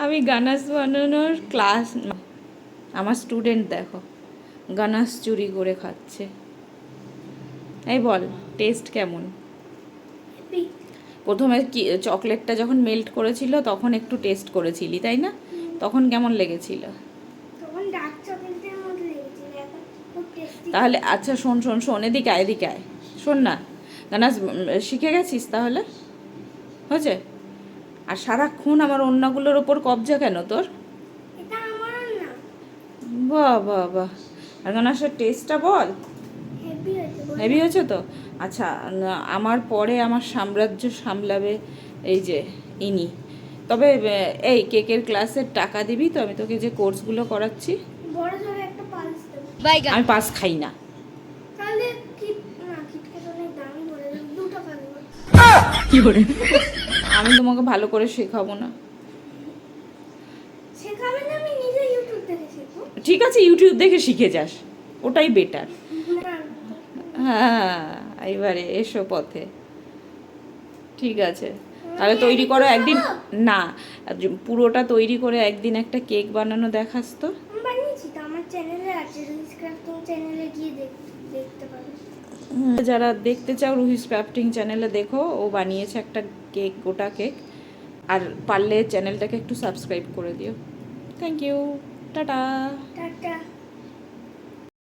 আমি গানাস বানানোর ক্লাস, আমার স্টুডেন্ট দেখো গানাস চুরি করে খাচ্ছে। এই বল টেস্ট কেমন? প্রথমে কি চকলেটটা যখন মেল্ট করেছিল তখন একটু টেস্ট করেছিলি তাই না? তখন কেমন লেগেছিল? তাহলে আচ্ছা শোন শোন শোন, এদিকে আয় এদিকে আয়, শোন না, গানাস শিখে গেছিস তাহলে? হয়েছে? আর সারাক্ষণ আমার ওড়নাগুলোর ওপর কবজা কেন তোর? বাহ বাহ বাহ। আর গানাসের টেস্টটা বল। হেভি হয়েছে তো? আচ্ছা, আমার পরে আমার সাম্রাজ্য সামলাবে এই যে ইনি। তবে এই কেকের ক্লাসের টাকা দিবি তো? আমি তোকে যে কোর্সগুলো করাচ্ছি। আমি পাস খাই না। কি করে? আমি তোমাকে ভালো করে শেখাবো না। ঠিক আছে, ইউটিউব দেখে শিখে যাস, ওটাই বেটার। হ্যাঁ, এবারে এসো পথে। ঠিক আছে, তাহলে তৈরি করো একদিন। না, পুরোটা তৈরি করে একদিন একটা কেক বানানো দেখাস তো। যারা দেখতে চাও রুহিস ক্রাফটিং চ্যানেলে দেখো, ও বানিয়েছে একটা কেক, গোটা কেক। আর পারলে চ্যানেলটাকে একটু সাবস্ক্রাইব করে দিও। Thank you, tata.